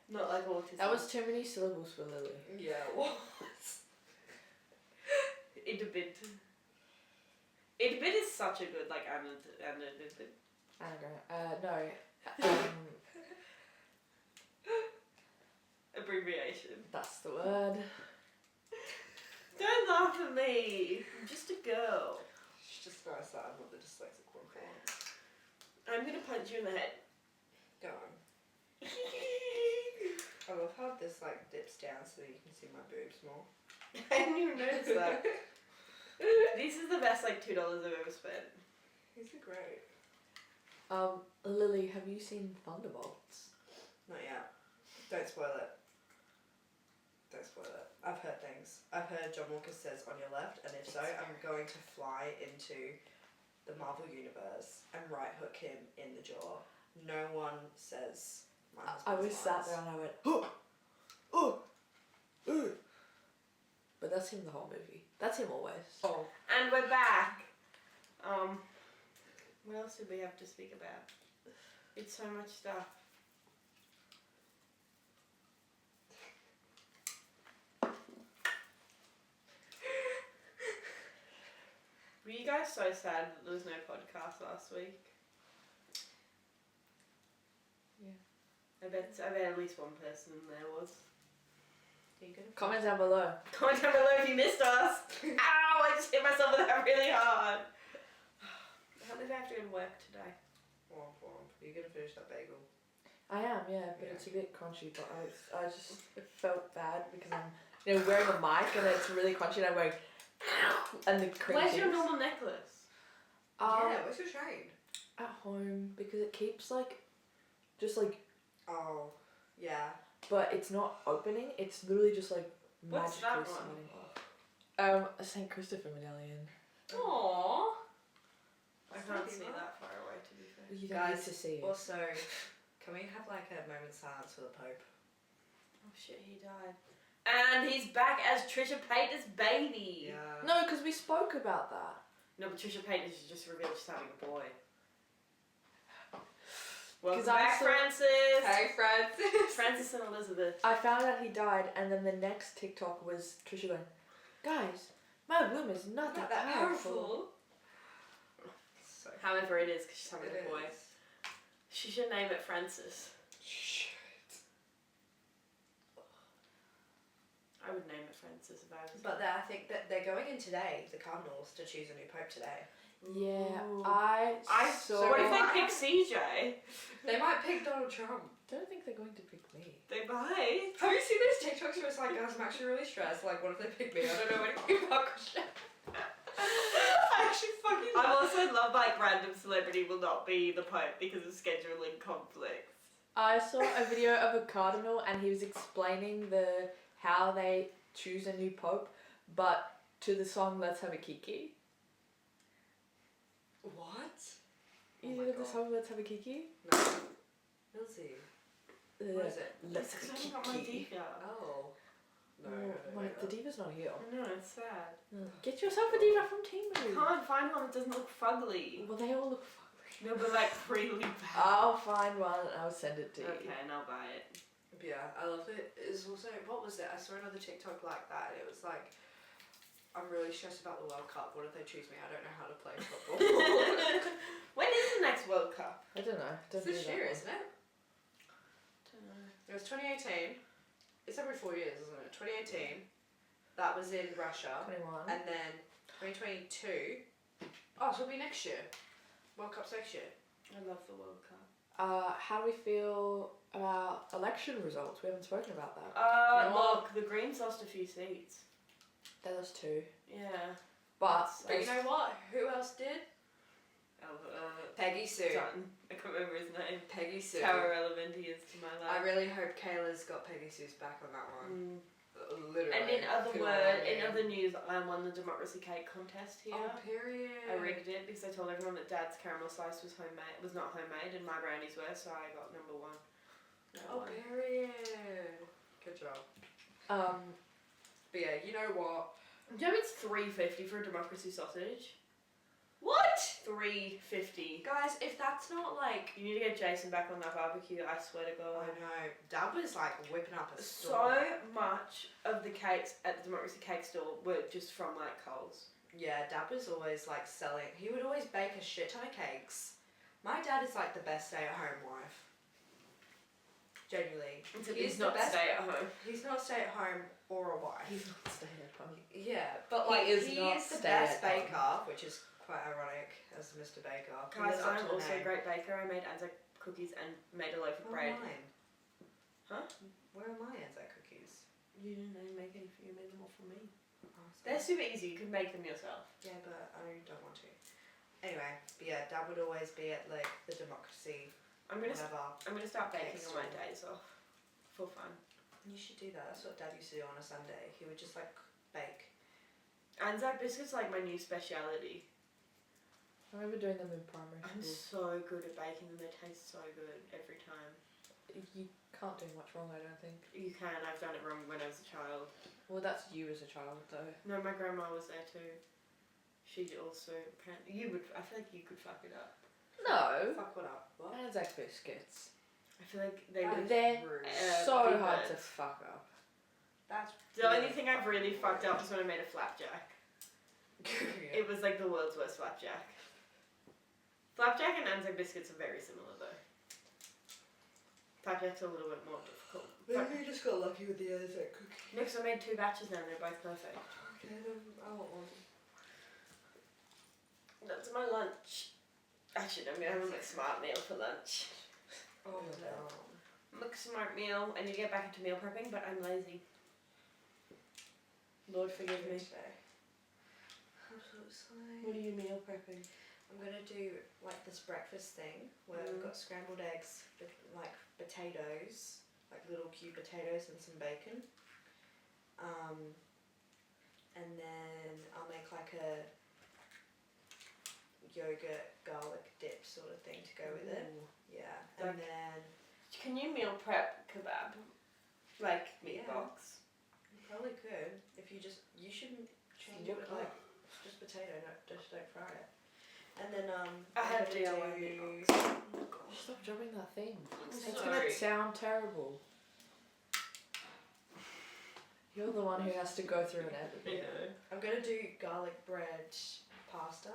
Not like autism. That was too many syllables for Lily. Yeah, it was. Idabid. Idabid is such a good like anadabid. Anagram. No. Abbreviation. That's the word. Don't laugh at me. I'm just a girl. It's just nice that I'm not the dyslexic one for once. I'm gonna punch you in the head. Go on. I love how this like dips down so that you can see my boobs more. I didn't even notice that. This is the best like $2 I've ever spent. These are great. Lily, have you seen Thunderbolts? Not yet. Don't spoil it. Don't spoil it. I've heard things. I've heard John Walker says on your left, and if so, I'm going to fly into the Marvel universe and right hook him in the jaw. No one says my I husband's was sat lines. there and I went, oh, oh, oh. But that's him the whole movie. That's him always. Oh, And we're back. What else did we have to speak about? It's so much stuff. Were you guys so sad that there was no podcast last week? Yeah. I bet at least one person in there was. Comment down below. Comment down below if you missed us. Ow! I just hit myself with that really hard. I can't believe I have to go to work today. Womp womp. Are you gonna finish that bagel? I am, yeah, but Yeah. it's a bit crunchy. But I just felt bad because I'm wearing a mic and it's really crunchy and I'm wearing and the cream. Where's your normal necklace? Yeah, where's your chain? At home because it keeps just Oh, yeah. but it's not opening. It's literally just What's magically that one? sliding off. A St. Christopher medallion. Aww. I That's can't pretty see much. that far away to be fair. You don't Guys, need to see it. Also, can we have a moment's silence for the Pope? Oh shit, he died. And he's back as Trisha Paytas' baby. Yeah. No, because we spoke about that. No, but Trisha Paytas just revealed she's having a boy. Welcome 'Cause I back, saw- Francis. Hey, Francis. Francis and Elizabeth. I found out he died, and then the next TikTok was Trisha going, "Guys, my womb is not that powerful." So However, it is because she's having it a boy. is. She should name it Francis. Shit. I would name it Francis if I was. But I think that they're going in today, the Cardinals, to choose a new Pope today. Yeah, Ooh. I saw. What if Why? they pick CJ? They might pick Donald Trump. don't think they're going to pick me. They might. Have you seen those TikToks where it's like, guys, I'm actually really stressed. What if they pick me? I don't know anything about Christian. I actually fucking I also love random celebrity will not be the Pope because of scheduling conflicts. I saw a video of a cardinal, and he was explaining how they choose a new pope, but to the song "Let's Have a Kiki." What? You Oh know my the God. song "Let's Have a Kiki"? No. Milzi. What is it? Let's Because Have I a haven't got my Kiki. diva. Oh. No, Oh, I don't know the that. diva's not here. No, it's sad. Get yourself a diva from Timu. Can't find one that doesn't look fugly. Well, they all look fugly. No, but really bad. I'll find one and I'll send it to you. Okay, and I'll buy it. But yeah, I love it. It's also, what was it? I saw another TikTok like that, and it was like, I'm really stressed about the World Cup. What if they choose me? I don't know how to play football. When is the next World Cup? I don't know. Don't It's this do that year, one. isn't it? Don't know. It was 2018. It's every 4 years, isn't it? 2018. That was in Russia. 21. And then 2022. Oh, so it'll be next year. World Cup's next year. I love the World Cup. How do we feel about election results? We haven't spoken about that. You know what? Look, the Greens lost a few seats. They lost 2. Yeah. But But you know what? Who else did? Peggy Sue. Done. I can't remember his name. Peggy Sue. How irrelevant he is to my I life. really hope Kayla's got Peggy Sue's back on that one. Literally. And in Who I in am. other news, I won the democracy cake contest here. Oh, period. I rigged it because I told everyone that Dad's caramel slice was not homemade, and my brownies were, so I got number 1. I Oh, won. period. Good job. um, But yeah, you know what? Do you know it's $3.50 for a democracy sausage? What? $3.50. Guys, if that's not like... You need to get Jason back on that barbecue. I swear to I God. know. Dad was whipping up a So storm. much of the cakes at the democracy cake store were just from Coles. Yeah, Dad was always selling. He would always bake a shit ton of cakes. My dad is the best stay-at-home wife. Genuinely. He's not stay at home. He's not stay-at-home or a wife. he's not staying at home. Yeah, but He is not the stay best at home. baker, which is quite ironic as Mr. Baker. He Guys, lives up I'm to the also a name. great baker. I made Anzac cookies and made a loaf of Where bread. are mine? Huh? Where are my Anzac cookies? You didn't make any for you, made them all for me. Oh, They're sorry. super easy, you could make them yourself. Yeah, but I don't want to. Anyway, but yeah, Dad would always be at the democracy, I'm gonna whatever. start baking Cake on my store. days off. For fun. You should do that. That's what Dad used to do on a Sunday. He would just bake. Anzac biscuits like my new speciality. I remember doing them in primary I'm school. so good at baking them, they taste so good every time. You can't do much wrong, I don't think. You can, I've done it wrong when I was a child. Well, that's you as a child, though. No, my grandma was there too. She'd also apparently I feel like you could fuck it up. No. Fuck what up? What? Anzac biscuits. I feel like they would. They're so be hard good. to fuck up. That's The only thing I've really fucked up was when I made a flapjack. It was like the world's worst flapjack. Flapjack and Anzac biscuits are very similar though. Flapjack's a little bit more difficult. Maybe you just got lucky with the Anzac cookie. No, 'cause I made 2 batches now and they're both perfect. Okay, then I want one. That's my lunch. Actually, I'm gonna have a McSmart meal for lunch. Oh no. McSmart meal. I need to get back into meal prepping, but I'm lazy. Lord forgive me. What are you meal prepping? I'm gonna do like this breakfast thing where I've got scrambled eggs, like potatoes, like little cube potatoes and some bacon. And then I'll make like a yogurt garlic dip sort of thing to go with it. Yeah. And Like- then Can you meal prep kebab? Like meat Yeah. box? you probably could if you shouldn't change Do it it like just potato, just don't fry it. And then I had I'm gonna DIY do- meat box. Stop dropping that thing. It's Sorry. gonna sound terrible. You're the one who has to go through and edit I it. know. I'm gonna do garlic bread pasta.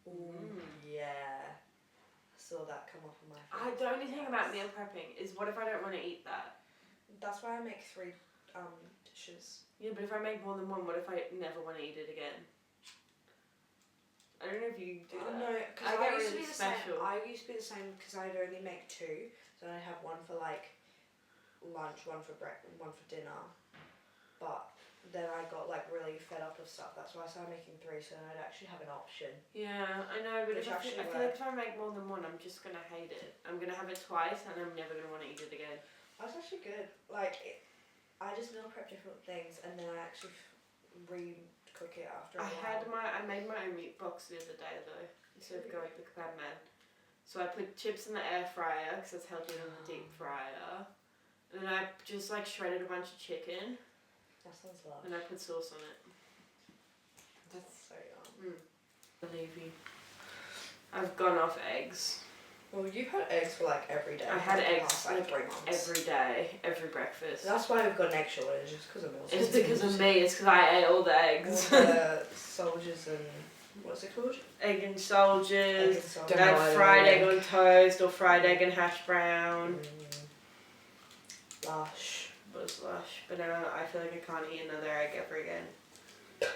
Mm. Yeah. I saw that come off of my face. The only thing about meal prepping is what if I don't want to eat that? That's why I make 3 dishes. Yeah, but if I make more than one, what if I never want to eat it again? I don't know if you do that. No, because I I, get used to really be the special. same. I used to be the same because I'd only make 2. So I'd have one for like lunch, one for breakfast, one for dinner. But then I got like really fed up of stuff. That's why I started making 3, so then I'd actually have an option. Yeah, I know, but Which if I feel actually like if I make more than one, I'm just gonna hate it. I'm gonna have it twice, and I'm never gonna want to eat it again. That's actually good. Like, I just meal prep different things, and then I actually re-cook it after a while. I made my own meat box the other day though, instead of going the kebab man. So I put chips in the air fryer because it's healthier than the deep fryer. And then I just like shredded a bunch of chicken, That sounds lovely. and I put sauce on it. That's so yum. Believe you. I've gone off eggs. Well, you've had eggs for like every day. I had for the eggs past, like like 3 months. every day, every breakfast. So that's why we've got an egg shortage, just because of Milzi. It's because of me. It's because I ate all the All eggs. the soldiers and what's it called? Egg and soldiers. Egg and soldiers. Don't know That why fried they're egg on toast or fried egg and hash brown. Lush. Was lush, but now I feel like I can't eat another egg ever again. Have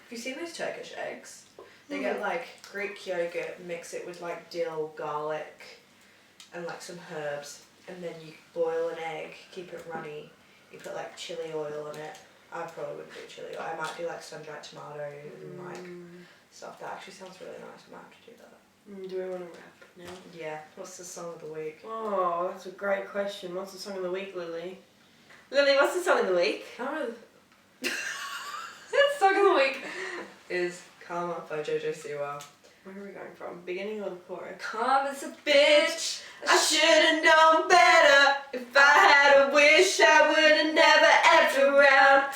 you seen those Turkish eggs? They get like Greek yogurt, mix it with like dill, garlic, and like some herbs, and then you boil an egg, keep it runny. You put like chili oil on it. I probably wouldn't do chili oil. I might do like sun-dried tomatoes and like stuff. That actually sounds really nice. I might have to do that. Do we want to wrap now? Yeah. What's the song of the week? Oh, that's a great question. What's the song of the week, Lily? Lily, what's the song of the week? I don't know. The song of the week is Karma by Siwa. Where are we going from? Beginning or the chorus? Karma's a bitch. I should've known better. If I had a wish, I would've never asked around.